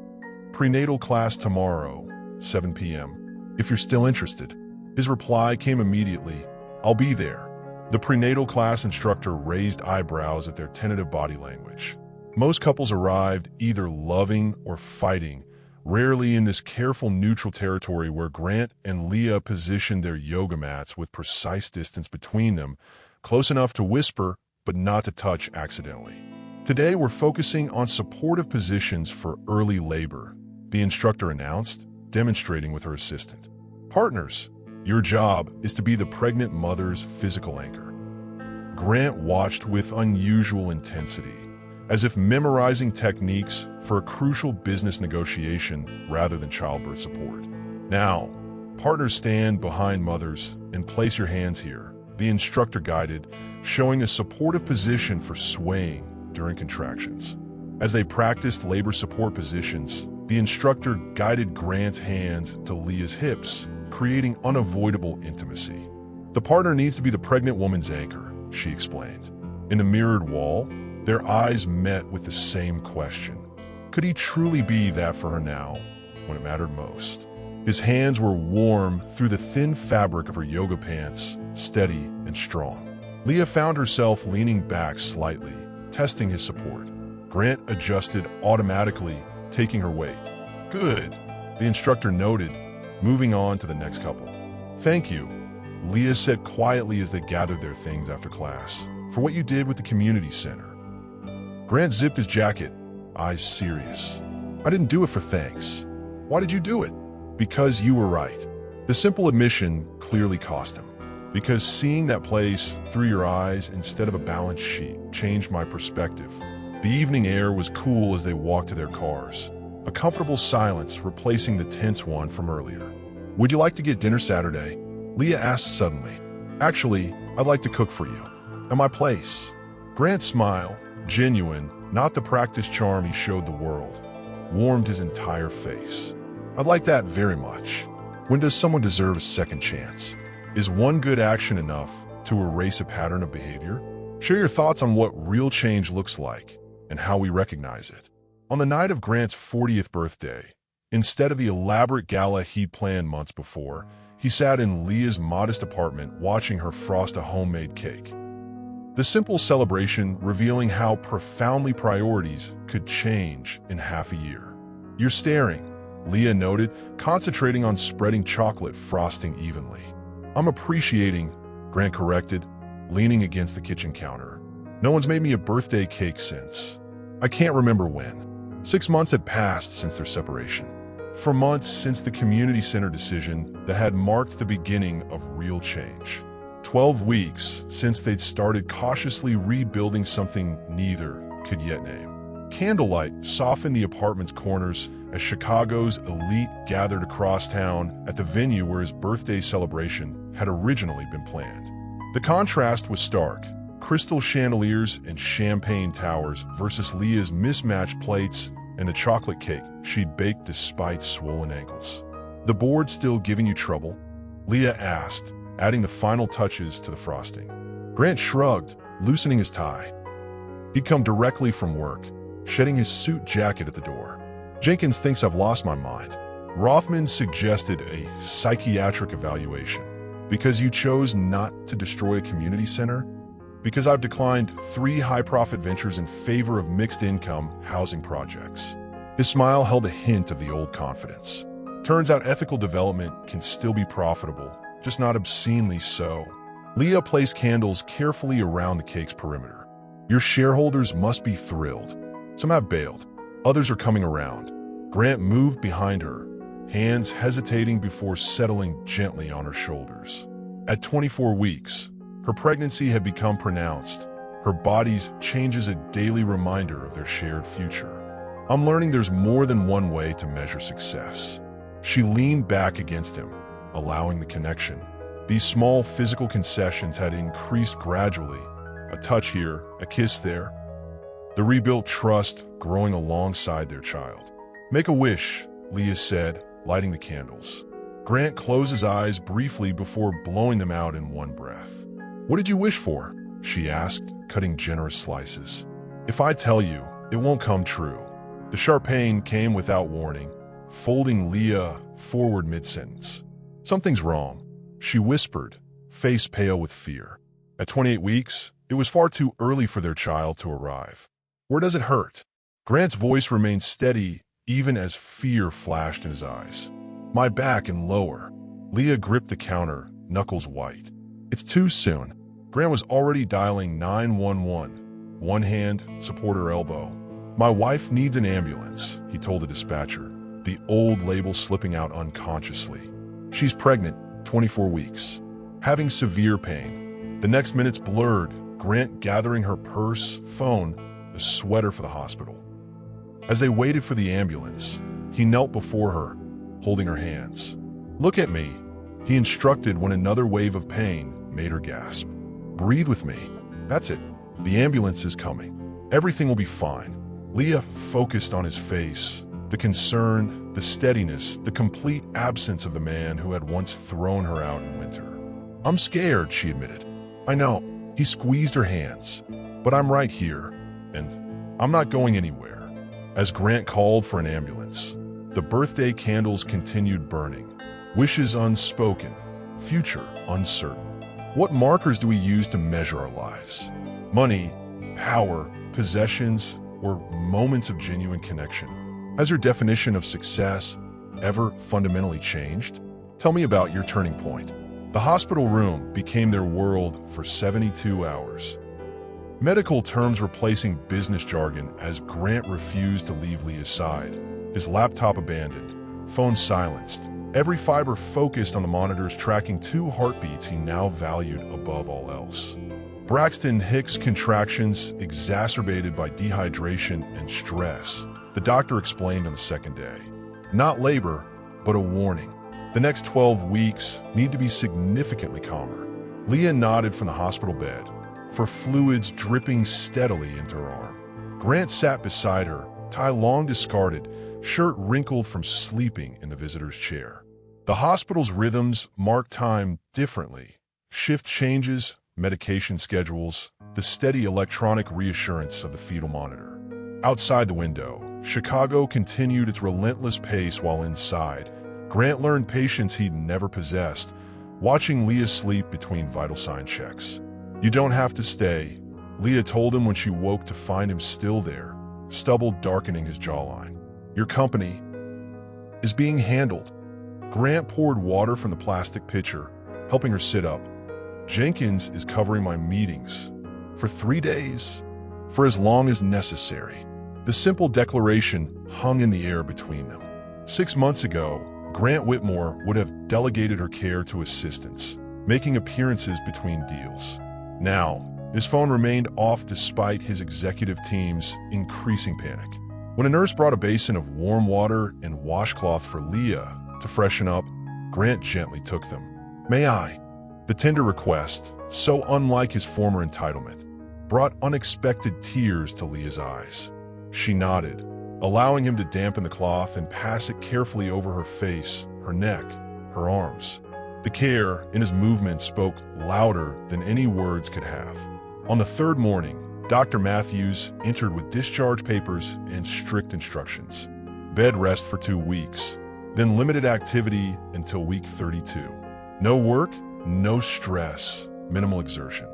"Prenatal class tomorrow, 7 p.m. if you're still interested." His reply came immediately, "I'll be there." The prenatal class instructor raised eyebrows at their tentative body language. Most couples arrived either loving or fighting, rarely in this careful neutral territory where Grant and Leah positioned their yoga mats with precise distance between them, close enough to whisper but not to touch accidentally. "Today we're focusing on supportive positions for early labor," the instructor announced, demonstrating with her assistant. "Partners, your job is to be the pregnant mother's physical anchor." Grant watched with unusual intensity, as if memorizing techniques for a crucial business negotiation rather than childbirth support. "Now, partners, stand behind mothers and place your hands here," the instructor guided, showing a supportive position for swaying during contractions. As they practiced labor support positions, the instructor guided Grant's hands to Leah's hips, creating unavoidable intimacy. "The partner needs to be the pregnant woman's anchor," she explained. In a mirrored wall, their eyes met with the same question. Could he truly be that for her now, when it mattered most? His hands were warm through the thin fabric of her yoga pants, steady and strong. Leah found herself leaning back slightly, testing his support. Grant adjusted automatically, taking her weight. "Good," the instructor noted, moving on to the next couple. "Thank you," Leah said quietly as they gathered their things after class, "for what you did with the community center." Grant zipped his jacket, eyes serious. "I didn't do it for thanks." "Why did you do it?" "Because you were right." The simple admission clearly cost him. "Because seeing that place through your eyes instead of a balance sheet changed my perspective." The evening air was cool as they walked to their cars, a comfortable silence replacing the tense one from earlier. "Would you like to get dinner Saturday?" Leah asked suddenly. "Actually, I'd like to cook for you. At my place." Grant's smile, genuine, not the practiced charm he showed the world, warmed his entire face. "I'd like that very much." When does someone deserve a second chance? Is one good action enough to erase a pattern of behavior? Share your thoughts on what real change looks like and how we recognize it. On the night of Grant's 40th birthday, instead of the elaborate gala he'd planned months before, he sat in Leah's modest apartment watching her frost a homemade cake. The simple celebration revealing how profoundly priorities could change in half a year. "You're staring," Leah noted, concentrating on spreading chocolate frosting evenly. "I'm appreciating," Grant corrected, leaning against the kitchen counter. "No one's made me a birthday cake since. I can't remember when." 6 months had passed since their separation. For months since the community center decision that had marked the beginning of real change. 12 weeks since they'd started cautiously rebuilding something neither could yet name. Candlelight softened the apartment's corners as Chicago's elite gathered across town at the venue where his birthday celebration had originally been planned. The contrast was stark. Crystal chandeliers and champagne towers versus Leah's mismatched plates and the chocolate cake she'd baked despite swollen ankles. "The board still giving you trouble?" Leah asked, adding the final touches to the frosting. Grant shrugged, loosening his tie. He'd come directly from work, shedding his suit jacket at the door. "Jenkins thinks I've lost my mind," Rothman suggested a psychiatric evaluation. Because you chose not to destroy a community center? Because I've declined 3 high-profit ventures in favor of mixed-income housing projects. His smile held a hint of the old confidence. Turns out ethical development can still be profitable, just not obscenely so. Leah placed candles carefully around the cake's perimeter. Your shareholders must be thrilled. Some have bailed. Others are coming around. Grant moved behind her, hands hesitating before settling gently on her shoulders. At 24 weeks, her pregnancy had become pronounced. Her body's changes a daily reminder of their shared future. I'm learning there's more than one way to measure success. She leaned back against him, allowing the connection. These small physical concessions had increased gradually. A touch here, a kiss there. The rebuilt trust growing alongside their child. Make a wish, Leah said, lighting the candles. Grant closed his eyes briefly before blowing them out in one breath. What did you wish for? She asked, cutting generous slices. If I tell you, it won't come true. The sharp pain came without warning, folding Leah forward mid-sentence. Something's wrong, she whispered, face pale with fear. At 28 weeks, it was far too early for their child to arrive. Where does it hurt? Grant's voice remained steady even as fear flashed in his eyes. My back and lower. Leah gripped the counter, knuckles white. It's too soon. Grant was already dialing 911. One hand support her elbow. My wife needs an ambulance, he told the dispatcher, the old label slipping out unconsciously. She's pregnant, 24 weeks, having severe pain. The next minutes blurred, Grant gathering her purse, phone, a sweater for the hospital. As they waited for the ambulance, he knelt before her, holding her hands. Look at me, he instructed when another wave of pain made her gasp. Breathe with me. That's it. The ambulance is coming. Everything will be fine. Leah focused on his face, the concern, the steadiness, the complete absence of the man who had once thrown her out in winter. I'm scared, she admitted. I know. He squeezed her hands. But I'm right here, and I'm not going anywhere. As Grant called for an ambulance, the birthday candles continued burning. Wishes unspoken, future uncertain. What markers do we use to measure our lives? Money, power, possessions, or moments of genuine connection? Has your definition of success ever fundamentally changed? Tell me about your turning point. The hospital room became their world for 72 hours. Medical terms replacing business jargon as Grant refused to leave Leah's side. His laptop abandoned, phone silenced, every fiber focused on the monitors tracking 2 heartbeats he now valued above all else. Braxton Hicks contractions exacerbated by dehydration and stress, the doctor explained on the second day. Not labor, but a warning. The next 12 weeks need to be significantly calmer. Leah nodded from the hospital bed, for fluids dripping steadily into her arm. Grant sat beside her, tie long discarded, shirt wrinkled from sleeping in the visitor's chair. The hospital's rhythms mark time differently. Shift changes, medication schedules, the steady electronic reassurance of the fetal monitor. Outside the window, Chicago continued its relentless pace while inside, Grant learned patience he'd never possessed, watching Leah sleep between vital sign checks. You don't have to stay, Leah told him when she woke to find him still there, stubble darkening his jawline. Your company is being handled. Grant poured water from the plastic pitcher, helping her sit up. Jenkins is covering my meetings. For 3 days. For as long as necessary. The simple declaration hung in the air between them. 6 months ago, Grant Whitmore would have delegated her care to assistants, making appearances between deals. Now, his phone remained off despite his executive team's increasing panic. When a nurse brought a basin of warm water and washcloth for Leah to freshen up, Grant gently took them. May I? The tender request, so unlike his former entitlement, brought unexpected tears to Leah's eyes. She nodded, allowing him to dampen the cloth and pass it carefully over her face, her neck, her arms. The care in his movement spoke louder than any words could have. On the 3rd morning, Dr. Matthews entered with discharge papers and strict instructions. Bed rest for 2 weeks. then limited activity until week 32. No work, no stress, minimal exertion.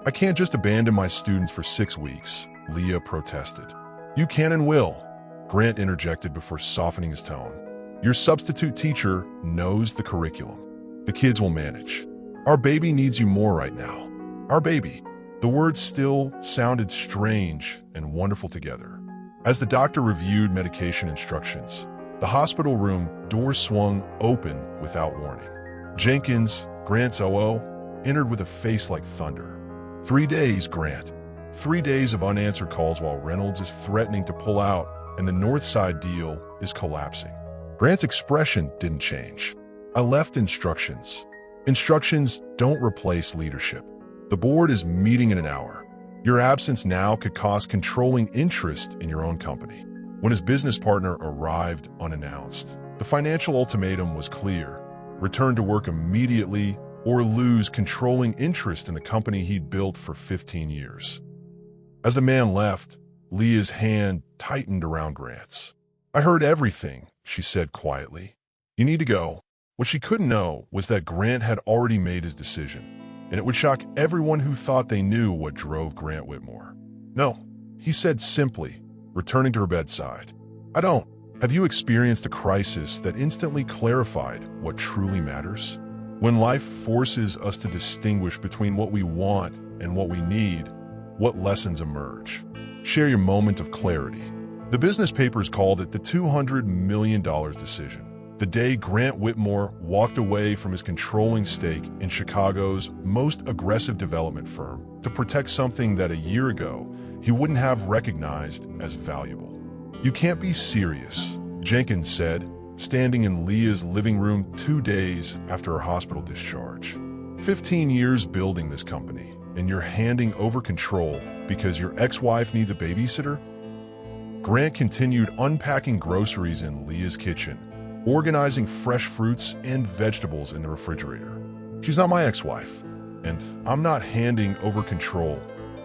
I can't just abandon my students for 6 weeks, Leah protested. You can and will, Grant interjected before softening his tone. Your substitute teacher knows the curriculum. The kids will manage. Our baby needs you more right now. Our baby. The words still sounded strange and wonderful together. As the doctor reviewed medication instructions, the hospital room door swung open without warning. Jenkins, Grant's OO, entered with a face like thunder. 3 days, Grant. 3 days of unanswered calls while Reynolds is threatening to pull out and the Northside deal is collapsing. Grant's expression didn't change. I left instructions. Instructions don't replace leadership. The board is meeting in an hour. Your absence now could cost controlling interest in your own company. When his business partner arrived unannounced, the financial ultimatum was clear. Return to work immediately or lose controlling interest in the company he'd built for 15 years. As the man left, Leah's hand tightened around Grant's. I heard everything, she said quietly. You need to go. What she couldn't know was that Grant had already made his decision, and it would shock everyone who thought they knew what drove Grant Whitmore. No, he said simply, returning to her bedside. I don't. Have you experienced a crisis that instantly clarified what truly matters? When life forces us to distinguish between what we want and what we need, what lessons emerge? Share your moment of clarity. The business papers called it the $200 million decision. The day Grant Whitmore walked away from his controlling stake in Chicago's most aggressive development firm to protect something that a year ago he wouldn't have recognized as valuable. You can't be serious, Jenkins said, standing in Leah's living room 2 days after her hospital discharge. 15 years building this company, and you're handing over control because your ex-wife needs a babysitter? Grant continued unpacking groceries in Leah's kitchen, organizing fresh fruits and vegetables in the refrigerator. She's not my ex-wife, and I'm not handing over control.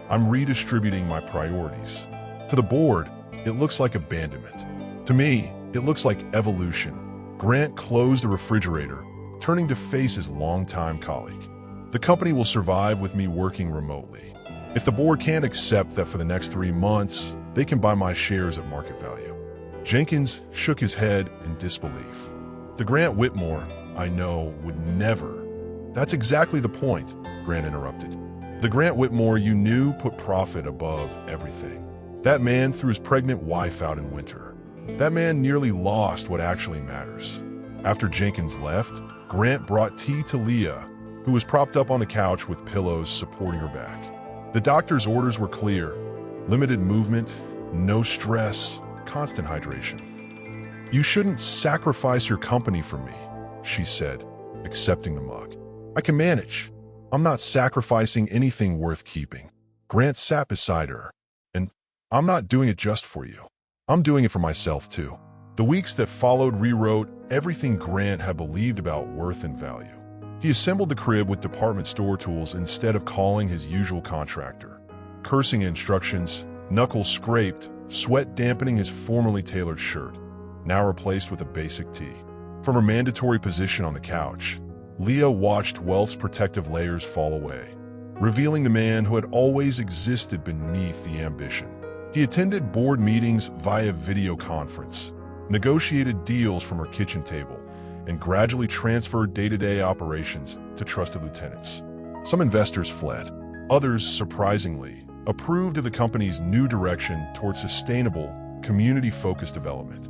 I'm redistributing my priorities. To the board, it looks like abandonment. To me, it looks like evolution. Grant closed the refrigerator, turning to face his longtime colleague. The company will survive with me working remotely. If the board can't accept that for the next 3 months, they can buy my shares at market value. Jenkins shook his head in disbelief. The Grant Whitmore I know would never. That's exactly the point, Grant interrupted. The Grant Whitmore you knew put profit above everything. That man threw his pregnant wife out in winter. That man nearly lost what actually matters. After Jenkins left, Grant brought tea to Leah, who was propped up on the couch with pillows supporting her back. The doctor's orders were clear. Limited movement, no stress, constant hydration. You shouldn't sacrifice your company for me, she said, accepting the mug. I can manage. I'm not sacrificing anything worth keeping. Grant sat beside her, and I'm not doing it just for you. I'm doing it for myself too. The weeks that followed rewrote everything Grant had believed about worth and value. He assembled the crib with department store tools instead of calling his usual contractor. Cursing instructions, knuckles scraped, sweat dampening his formerly tailored shirt, now replaced with a basic tee. From her mandatory position on the couch, Leah watched wealth's protective layers fall away, revealing the man who had always existed beneath the ambition. He attended board meetings via video conference, negotiated deals from her kitchen table, and gradually transferred day-to-day operations to trusted lieutenants. Some investors fled. Others, surprisingly, approved of the company's new direction towards sustainable, community-focused development.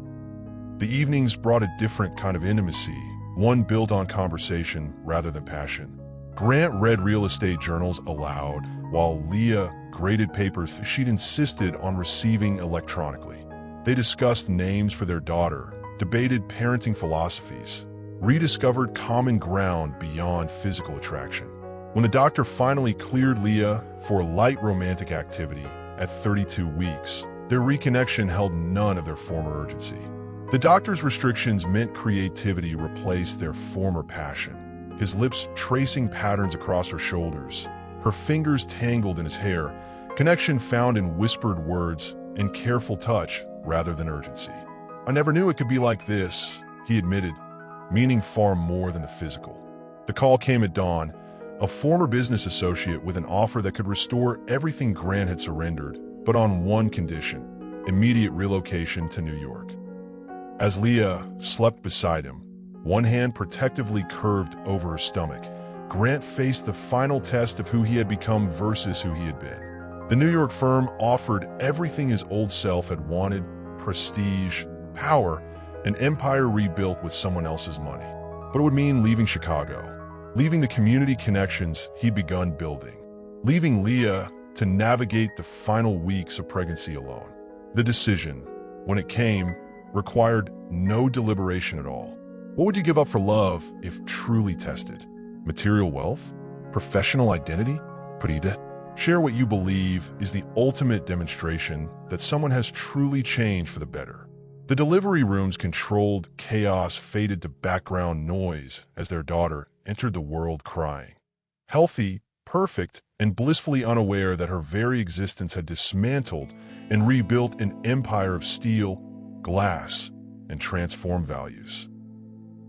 The evenings brought a different kind of intimacy, one built on conversation rather than passion. Grant read real estate journals aloud, while Leah graded papers she'd insisted on receiving electronically. They discussed names for their daughter, debated parenting philosophies, rediscovered common ground beyond physical attraction. When the doctor finally cleared Leah for light romantic activity at 32 weeks, their reconnection held none of their former urgency. The doctor's restrictions meant creativity replaced their former passion. His lips tracing patterns across her shoulders, her fingers tangled in his hair, connection found in whispered words and careful touch rather than urgency. I never knew it could be like this, he admitted, meaning far more than the physical. The call came at dawn, a former business associate with an offer that could restore everything Grant had surrendered, but on one condition: immediate relocation to New York. As Leah slept beside him, one hand protectively curved over her stomach, Grant faced the final test of who he had become versus who he had been. The New York firm offered everything his old self had wanted: prestige, power, an empire rebuilt with someone else's money. But it would mean leaving Chicago, leaving the community connections he'd begun building, leaving Leah to navigate the final weeks of pregnancy alone. The decision, when it came, required no deliberation at all. What would you give up for love if truly tested? Material wealth? Professional identity? Pride? Share what you believe is the ultimate demonstration that someone has truly changed for the better. The delivery room's controlled chaos faded to background noise as their daughter entered the world crying. Healthy, perfect, and blissfully unaware that her very existence had dismantled and rebuilt an empire of steel, glass, and transformed values.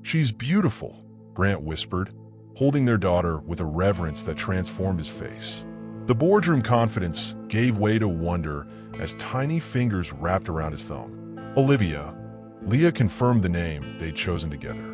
"She's beautiful," Grant whispered, holding their daughter with a reverence that transformed his face. The boardroom confidence gave way to wonder as tiny fingers wrapped around his thumb. Olivia. Leah confirmed the name they'd chosen together.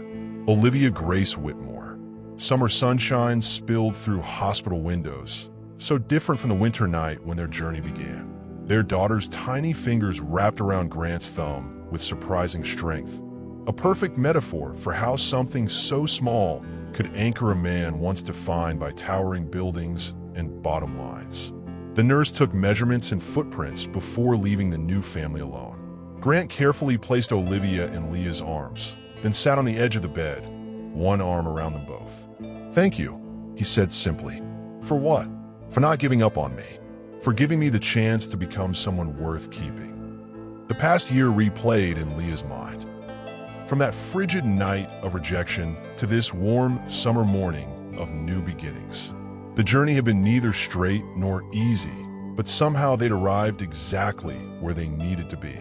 Olivia Grace Whitmore. Summer sunshine spilled through hospital windows, so different from the winter night when their journey began. Their daughter's tiny fingers wrapped around Grant's thumb with surprising strength, a perfect metaphor for how something so small could anchor a man once defined by towering buildings and bottom lines. The nurse took measurements and footprints before leaving the new family alone. Grant carefully placed Olivia in Leah's arms, then sat on the edge of the bed, one arm around them both. "Thank you," he said simply. "For what?" "For not giving up on me. For giving me the chance to become someone worth keeping." The past year replayed in Leah's mind. From that frigid night of rejection to this warm summer morning of new beginnings. The journey had been neither straight nor easy, but somehow they'd arrived exactly where they needed to be.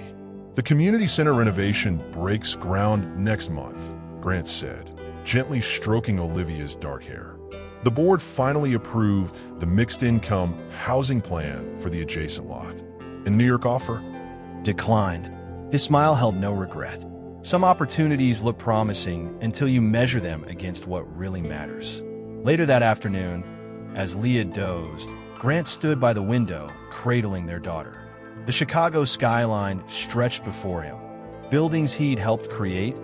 "The community center renovation breaks ground next month," Grant said, gently stroking Olivia's dark hair. The board finally approved the mixed-income housing plan for the adjacent lot. And New York offer? Declined. His smile held no regret. Some opportunities look promising until you measure them against what really matters. Later that afternoon, as Leah dozed, Grant stood by the window, cradling their daughter. The Chicago skyline stretched before him. Buildings he'd helped create,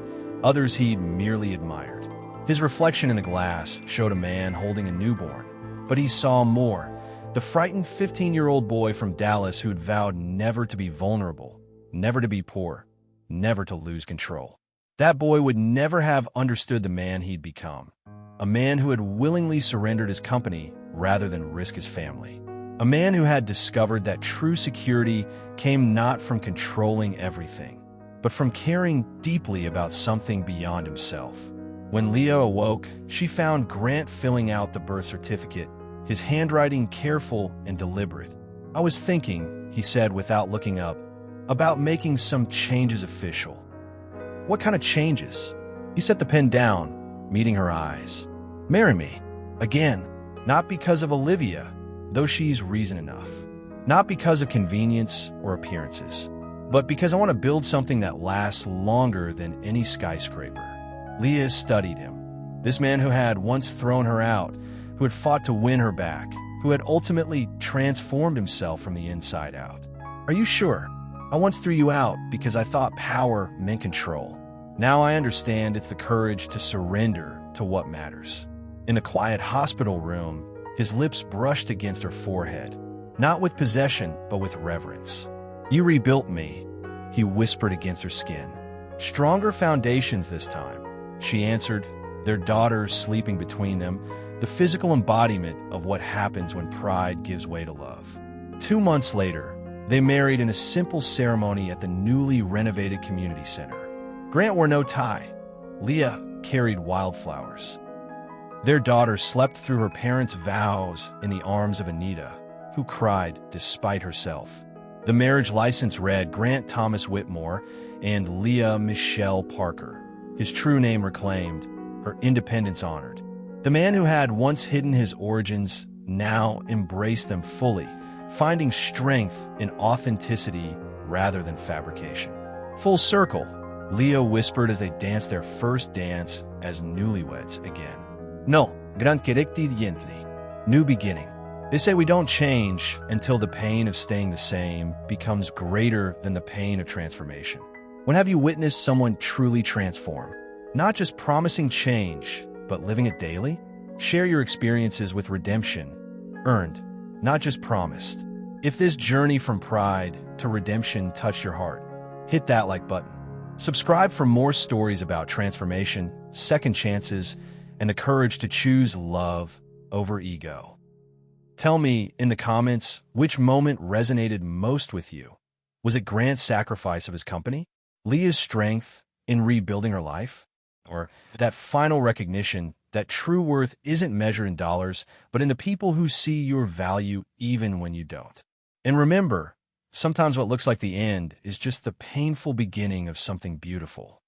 others he'd merely admired. His reflection in the glass showed a man holding a newborn, but he saw more. The frightened 15-year-old boy from Dallas who'd vowed never to be vulnerable, never to be poor, never to lose control. That boy would never have understood the man he'd become. A man who had willingly surrendered his company rather than risk his family. A man who had discovered that true security came not from controlling everything, but from caring deeply about something beyond himself. When Leah awoke, she found Grant filling out the birth certificate, his handwriting careful and deliberate. "I was thinking," he said without looking up, "about making some changes official." "What kind of changes?" He set the pen down, meeting her eyes. "Marry me. Again. Not because of Olivia, though she's reason enough. Not because of convenience or appearances, but because I want to build something that lasts longer than any skyscraper." Leah studied him. This man who had once thrown her out, who had fought to win her back, who had ultimately transformed himself from the inside out. "Are you sure? I once threw you out because I thought power meant control. Now I understand it's the courage to surrender to what matters." In the quiet hospital room, his lips brushed against her forehead, not with possession, but with reverence. "You rebuilt me," he whispered against her skin. "Stronger foundations this time," she answered, their daughter sleeping between them, the physical embodiment of what happens when pride gives way to love. 2 months later, they married in a simple ceremony at the newly renovated community center. Grant wore no tie. Leah carried wildflowers. Their daughter slept through her parents' vows in the arms of Anita, who cried despite herself. The marriage license read Grant Thomas Whitmore and Leah Michelle Parker. his true name reclaimed, her independence honored. The man who had once hidden his origins now embraced them fully, finding strength in authenticity rather than fabrication. Full circle, Leo whispered as they danced their first dance as newlyweds again. No, gran diently. New beginning. They say we don't change until the pain of staying the same becomes greater than the pain of transformation. When have you witnessed someone truly transform? Not just promising change, but living it daily? Share your experiences with redemption, earned, not just promised. If this journey from pride to redemption touched your heart, hit that like button. Subscribe for more stories about transformation, second chances, and the courage to choose love over ego. Tell me in the comments which moment resonated most with you. Was it Grant's sacrifice of his company, Leah's strength in rebuilding her life, or that final recognition that true worth isn't measured in dollars, but in the people who see your value even when you don't? And remember, sometimes what looks like the end is just the painful beginning of something beautiful.